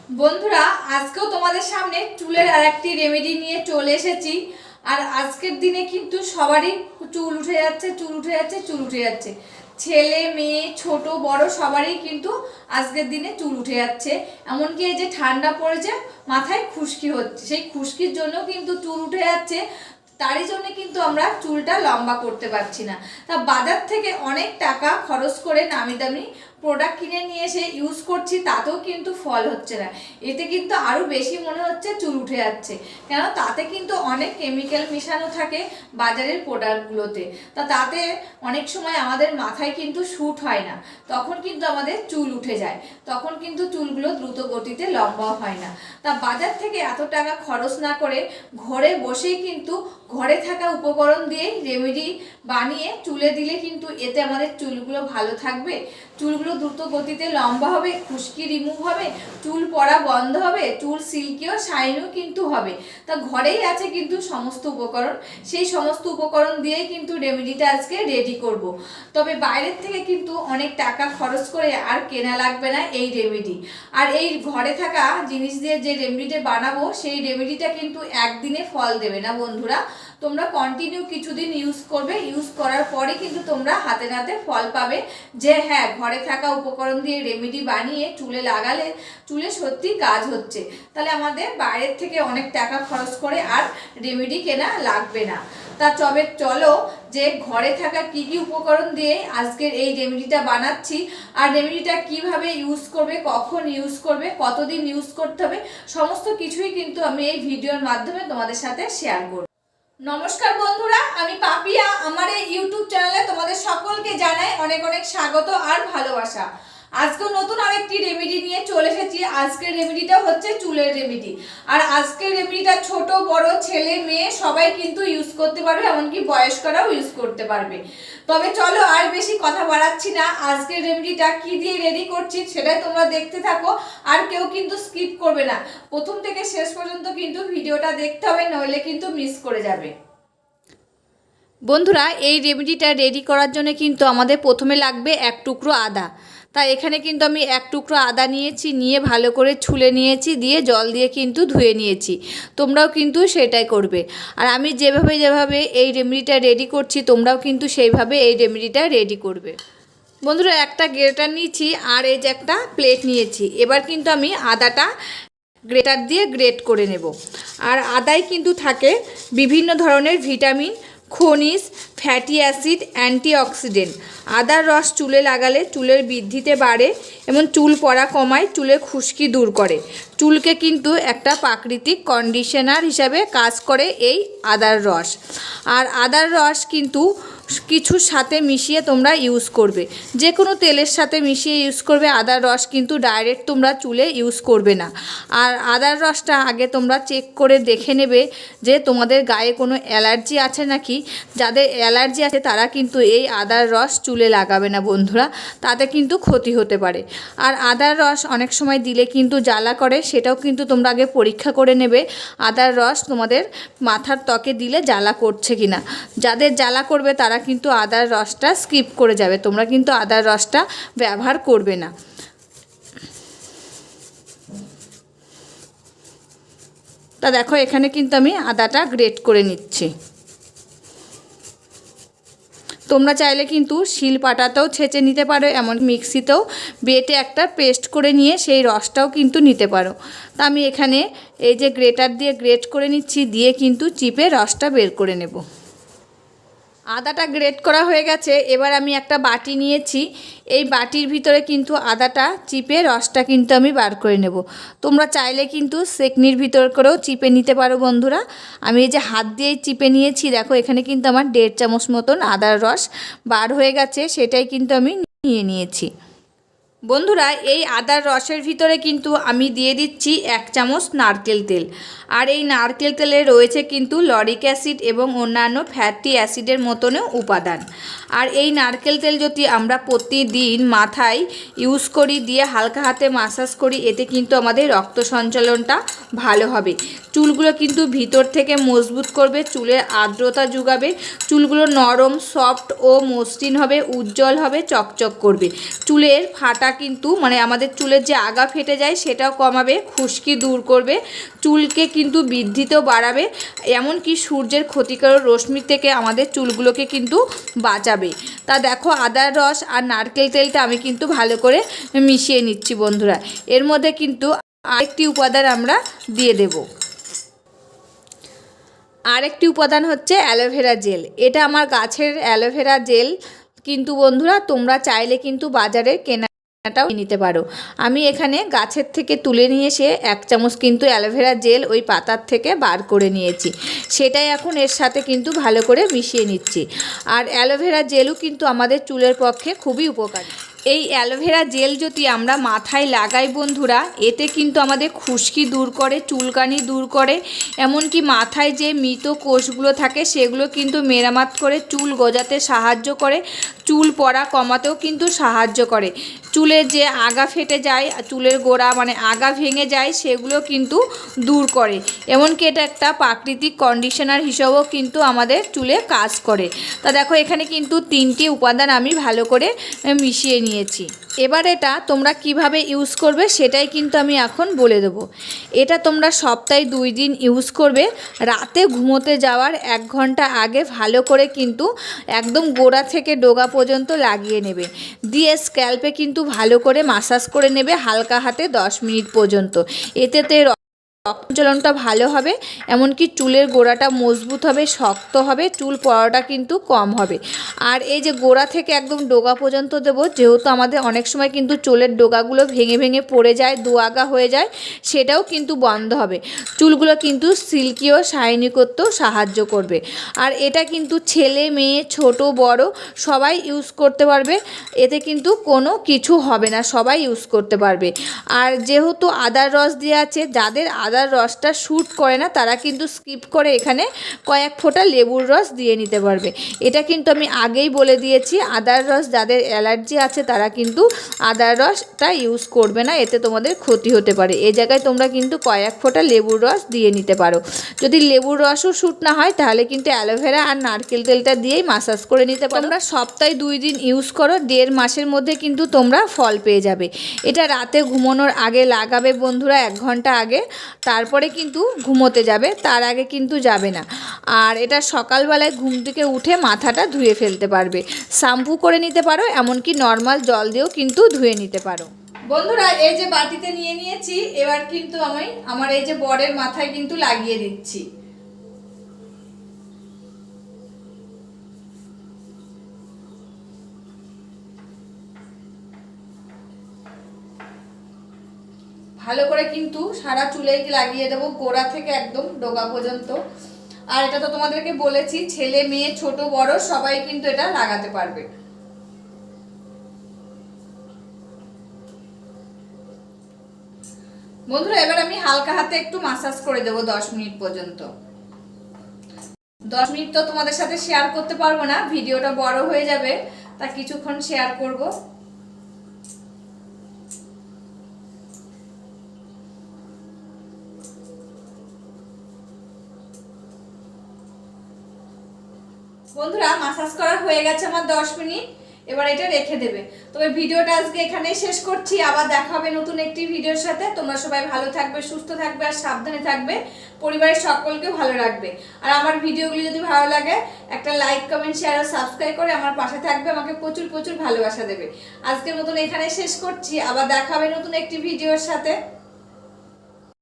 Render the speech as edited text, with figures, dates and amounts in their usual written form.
বন্ধুরা, আজকেও তোমাদের সামনে চুলের আরেকটি রেমেডি নিয়ে চলে এসেছি। আর আজকের দিনে কিন্তু সবারই চুল উঠে যাচ্ছে, চুল উঠে যাচ্ছে, চুল উঠে যাচ্ছে। ছেলে মেয়ে ছোট বড় সবারই কিন্তু আজকের দিনে চুল উঠে যাচ্ছে। এমনকি এই যে ঠান্ডা পড়েছে, মাথায় খুশকি হচ্ছে, সেই খুশকির জন্য কিন্তু চুল উঠে যাচ্ছে। তারই জন্য কিন্তু আমরা চুলটা লম্বা করতে পারছি না। তা বাজার থেকে অনেক টাকা খরচ করে নামি দামি প্রোডাক্ট কিনে নিয়ে এসে ইউজ করছি, তাতেও কিন্তু ফল হচ্ছে না। এতে কিন্তু আরও বেশি মনে হচ্ছে চুল উঠে যাচ্ছে, কেন তাতে কিন্তু অনেক কেমিক্যাল মেশানো থাকে বাজারের প্রোডাক্টগুলোতে। তাতে অনেক সময় আমাদের মাথায় কিন্তু শ্যুট হয় না, তখন কিন্তু আমাদের চুল উঠে যায়, তখন কিন্তু চুলগুলো দ্রুত গতিতে লম্বা হয় না। তা বাজার থেকে এত টাকা খরচ না করে ঘরে বসেই কিন্তু ঘরে থাকা উপকরণ দিয়েই রেমেডি বানিয়ে চুলে দিলে কিন্তু এতে আমাদের চুলগুলো ভালো থাকবে, চুলগুলো দ্রুত গতিতে লম্বা হবে, খুশকি রিমুভ হবে, চুল পড়া বন্ধ হবে, চুল সিল্কিও শাইনও কিন্তু হবে। তা ঘরেই আছে কিন্তু সমস্ত উপকরণ, সেই সমস্ত উপকরণ দিয়েই কিন্তু রেমেডিটা আজকে রেডি করব। তবে বাইরের থেকে কিন্তু অনেক টাকা খরচ করে আর কেনা লাগবে না এই রেমেডি। আর এই ঘরে থাকা জিনিস দিয়ে যে রেমেডিটা বানাবো, সেই রেমেডিটা কিন্তু একদিনে ফল দেবে না বন্ধুরা। তোমরা কন্টিনিউ কিছুদিন ইউজ করবে, ইউজ করার পরে কিন্তু তোমরা হাতে নাতে ফল পাবে যে হ্যাঁ, ঘরে থাকা উপকরণ দিয়ে রেমেডি বানিয়ে চুলে লাগালে চুলে সত্যি কাজ হচ্ছে। তাহলে আমাদের বাইরের থেকে অনেক টাকা খরচ করে আর রেমেডি কেনা লাগবে না। তা চলো যে ঘরে থাকা কি কি উপকরণ দিয়ে আজকের এই রেমেডিটা বানাচ্ছি, আর রেমেডিটা কিভাবে ইউজ করবে, কখন ইউজ করবে, কতদিন ইউজ করতে হবে, সমস্ত কিছুই কিন্তু আমি এই ভিডিওর মাধ্যমে তোমাদের সাথে শেয়ার করব। নমস্কার বন্ধুরা, আমি পাপিয়া। আমার এই ইউটিউব চ্যানেলে তোমাদের সকলকে জানাই অনেক অনেক স্বাগত আর ভালোবাসা। আজকেও নতুন আরেকটি রেমেডি নিয়ে চলে এসেছি। আজকের রেমেডিটা হচ্ছে চুলের রেমেডি। আর আজকের রেমেডিটা ছোট বড় ছেলে মেয়ে সবাই কিন্তু ইউজ করতে পারবে, এমনকি বয়স্করাও ইউজ করতে পারবে। তবে চলো আর বেশি কথা বাড়াচ্ছি না, আজকের রেমেডিটা কি দিয়ে রেডি করছি সেটাই তোমরা দেখতে থাকো। আর কেউ কিন্তু স্কিপ করবে না, প্রথম থেকে শেষ পর্যন্ত কিন্তু ভিডিওটা দেখতে হবে, নইলে কিন্তু মিস করে যাবে। বন্ধুরা, এই রেমেডিটা রেডি করার জন্য কিন্তু আমাদের প্রথমে লাগবে এক টুকরো আদা। তাই এখানে কিন্তু আমি এক টুকরো আদা নিয়েছি, নিয়ে ভালো করে ছুলে নিয়েছি, দিয়ে জল দিয়ে কিন্তু ধুয়ে নিয়েছি। তোমরাও কিন্তু সেটাই করবে। আর আমি যেভাবে এই রেমেডিটা রেডি করছি, তোমরাও কিন্তু সেইভাবে এই রেমেডিটা রেডি করবে। বন্ধুরা, একটা গ্রেটার নিয়েছি আর এই যে একটা প্লেট নিয়েছি। এবার কিন্তু আমি আদাটা গ্রেটার দিয়ে গ্রেট করে নেব। আর আদায় কিন্তু থাকে বিভিন্ন ধরনের ভিটামিন, খনিজ, ফ্যাটি অ্যাসিড, অ্যান্টিঅক্সিডেন্ট। আদার রস চুলে লাগালে চুলের বৃদ্ধিতে বাড়ে এবং চুল পড়া কমায়, চুলের খুশকি দূর করে। চুলকে কিন্তু একটা প্রাকৃতিক কন্ডিশনার হিসাবে কাজ করে এই আদার রস। আর আদার রস কিন্তু কিছুর সাথে মিশিয়ে তোমরা ইউজ করবে, যে কোনো তেলের সাথে মিশিয়ে ইউজ করবে। আদার রস কিন্তু ডাইরেক্ট তোমরা চুলে ইউজ করবে না। আর আদার রসটা আগে তোমরা চেক করে দেখে নেবে যে তোমাদের গায়ে কোনো অ্যালার্জি আছে নাকি। যাদের অ্যালার্জি আছে তারা কিন্তু এই আদার রস চুলে লাগাবে না বন্ধুরা, তাতে কিন্তু ক্ষতি হতে পারে। আর আদার রস অনেক সময় দিলে কিন্তু জ্বালা করে, সেটাও কিন্তু তোমরা আগে পরীক্ষা করে নেবে আদার রস তোমাদের মাথার ত্বকে দিলে জ্বালা করছে কিনা। যাদের জ্বালা করবে তারা কিন্তু আদার রসটা স্কিপ করে যাবে, তোমরা কিন্তু আদার রসটা ব্যবহার করবে না। তা দেখো, এখানে কিন্তু আমি আদাটা গ্রেট করে নিচ্ছি। তোমরা চাইলে কিন্তু শিলপাটাতেও ছেঁচে নিতে পারো, এমন মিক্সিতেও বেটে একটা পেস্ট করে নিয়ে সেই রসটাও কিন্তু নিতে পারো। তা আমি এখানে এই যে গ্রেটার দিয়ে গ্রেট করে নিচ্ছি, দিয়ে কিন্তু চিপে রসটা বের করে নেব। আদাটা গ্রেট করা হয়ে গেছে। এবার আমি একটা বাটি নিয়েছি, এই বাটির ভিতরে কিন্তু আদাটা চিপে রসটা কিন্তু আমি বার করে নেব। তোমরা চাইলে কিন্তু সেকনির ভিতর করেও চিপে নিতে পারো বন্ধুরা। আমি এই যে হাত দিয়েই চিপে নিয়েছি, দেখো এখানে কিন্তু আমার 1.5 চামচ মতন আদার রস বার হয়ে গেছে, সেটাই কিন্তু আমি নিয়ে নিয়েছি। বন্ধুরা, এই আদার রসের ভিতরে কিন্তু আমি দিয়ে দিচ্ছি 1 চামচ নারকেল তেল। আর এই নারকেল তেলে রয়েছে কিন্তু লরিক অ্যাসিড এবং অন্যান্য ফ্যাটি অ্যাসিডের মতনও উপাদান। আর এই নারকেল তেল যদি আমরা প্রতিদিন মাথায় ইউজ করি, দিয়ে হালকা হাতে মাসাজ করি, এতে কিন্তু আমাদের রক্ত সঞ্চালনটা ভালো হবে। চুলগুলো কিন্তু ভিতর থেকে মজবুত করবে, চুলের আর্দ্রতা যোগাবে, চুলগুলো নরম, সফট ও মসৃণ হবে, উজ্জ্বল হবে, চকচক করবে। চুলের ফাটা পাতা কিন্তু মানে আমাদের চুলের যে আগা ফেটে যায় সেটাও কমাবে, খুশকি দূর করবে, চুলকে কিন্তু বৃদ্ধিতেও বাড়াবে, এমনকি সূর্যের ক্ষতিকারক রশ্মি থেকে আমাদের চুলগুলোকে কিন্তু বাঁচাবে। তা দেখো আদার রস আর নারকেল তেলটা আমি কিন্তু ভালো করে মিশিয়ে নিচ্ছি বন্ধুরা। এর মধ্যে কিন্তু আরেকটি উপাদান আমরা দিয়ে দেব। আরেকটি উপাদান হচ্ছে অ্যালোভেরা জেল। এটা আমার গাছের অ্যালোভেরা জেল, কিন্তু বন্ধুরা তোমরা চাইলে কিন্তু বাজারে কেনাটাও নিতে পারো। আমি এখানে গাছের থেকে তুলে নিয়ে এসে 1 চামচ কিন্তু অ্যালোভেরা জেল ওই পাতার থেকে বার করে নিয়েছি, সেটাই এখন এর সাথে কিন্তু ভালো করে মিশিয়ে নিচ্ছি। আর অ্যালোভেরা জেলও কিন্তু আমাদের চুলের পক্ষে খুবই উপকারী। এই অ্যালোভেরা জেল যদি আমরা মাথায় লাগাই বন্ধুরা, এতে কিন্তু আমাদের খুশকি দূর করে, চুলকানি দূর করে, এমনকি মাথায় যে মৃত কোষগুলো থাকে সেগুলো কিন্তু মেরামত করে, চুল গজাতে সাহায্য করে, চুল পড়া কমাতেও কিন্তু সাহায্য করে, চুলের যে আগা ফেটে যায়, চুলের গোড়া মানে আগা ভেঙে যায় সেগুলো কিন্তু দূর করে, এমনকি এটা একটা প্রাকৃতিক কন্ডিশনার হিসেবেও কিন্তু আমাদের চুলে কাজ করে। তা দেখো এখানে কিন্তু 3টি উপাদান আমি ভালো করে মিশিয়ে নিয়েছি। এবার এটা তোমরা কিভাবে ইউজ করবে সেটাই কিন্তু আমি এখন বলে দেবো। এটা তোমরা সপ্তাহে 2 দিন ইউজ করবে। রাতে ঘুমোতে যাওয়ার 1 ঘন্টা আগে ভালো করে কিন্তু একদম গোড়া থেকে ডগা পর্যন্ত লাগিয়ে নেবে, দিয়ে স্ক্যাল্পে কিন্তু ভালো করে মাসাজ করে নেবে হালকা হাতে 10 মিনিট পর্যন্ত। এতে রক্তচলনটা ভালো হবে, এমনকি চুলের গোড়াটা মজবুত হবে, শক্ত হবে, চুল পড়াটা কিন্তু কম হবে। আর এই যে গোড়া থেকে একদম ডগা পর্যন্ত দেবো, যেহেতু আমাদের অনেক সময় কিন্তু চুলের ডগাগুলো ভেঙে ভেঙে পড়ে যায়, দোআগা হয়ে যায়, সেটাও কিন্তু বন্ধ হবে, চুলগুলো কিন্তু সিল্কি ও শাইনি করতেও সাহায্য করবে। আর এটা কিন্তু ছেলে মেয়ে ছোট বড় সবাই ইউজ করতে পারবে, এতে কিন্তু কোনো কিছু হবে না, সবাই ইউজ করতে পারবে। আর যেহেতু আদার রস দেওয়া আছে, যাদের আদার রসটা শ্যুট করে না তারা কিন্তু স্কিপ করে এখানে কয়েক ফোঁটা লেবুর রস দিয়ে নিতে পারবে। এটা কিন্তু আমি আগেই বলে দিয়েছি, আদার রস যাদের অ্যালার্জি আছে তারা কিন্তু আদার রসটা ইউজ করবে না, এতে তোমাদের ক্ষতি হতে পারে। এই জায়গায় তোমরা কিন্তু কয়েক ফোঁটা লেবুর রস দিয়ে নিতে পারো। যদি লেবুর রসও শ্যুট না হয় তাহলে কিন্তু অ্যালোভেরা আর নারকেল তেলটা দিয়েই মাসাজ করে নিতে পারো। তোমরা সপ্তাহে 2 দিন ইউজ করো, 1.5 মাসের মধ্যে কিন্তু তোমরা ফল পেয়ে যাবে। এটা রাতে ঘুমানোর আগে লাগাবে বন্ধুরা, 1 ঘন্টা আগে, তারপরে কিন্তু ঘুমোতে যাবে, তার আগে কিন্তু যাবে না। আর এটা সকালবেলায় ঘুম থেকে উঠে মাথাটা ধুয়ে ফেলতে পারবে, শ্যাম্পু করে নিতে পারো, এমনকি নর্মাল জল দিয়েও কিন্তু ধুয়ে নিতে পারো। বন্ধুরা এই যে বাটিতে নিয়ে নিয়েছি, এবার কিন্তু আমি আমার এই যে বরের মাথায় কিন্তু লাগিয়ে দিচ্ছি। ভালো করে কিন্তু সারা চুলেই লাগিয়ে দেবো, গোড়া থেকে একদম ডগা পর্যন্ত। আর এটা তো তোমাদেরকে বলেছি ছেলে মেয়ে ছোট বড় সবাই কিন্তু এটা লাগাতে পারবে। বন্ধুরা এবার আমি হালকা হাতে একটু মাসাজ করে দেবো 10 মিনিট পর্যন্ত। 10 মিনিট তো তোমাদের সাথে শেয়ার করতে পারবো না, ভিডিওটা বড় হয়ে যাবে, তা কিছুক্ষণ শেয়ার করব। বন্ধুরা মাসাজ করা হয়ে গেছে আমার 10 মিনিট, এবার এটা রেখে দেবে। তবে ভিডিওটা আজকে এখানেই শেষ করছি, আবার দেখা হবে নতুন একটি ভিডিওর সাথে। তোমরা সবাই ভালো থাকবে, সুস্থ থাকবে আর সাবধানে থাকবে, পরিবারের সকলকে ভালো রাখবে। আর আমার ভিডিওগুলি যদি ভালো লাগে একটা লাইক কমেন্ট শেয়ার আর সাবস্ক্রাইব করে আমার পাশে থাকবে, আমাকে প্রচুর প্রচুর ভালোবাসা দেবে। আজকের মতন এখানেই শেষ করছি, আবার দেখা হবে নতুন একটি ভিডিওর সাথে।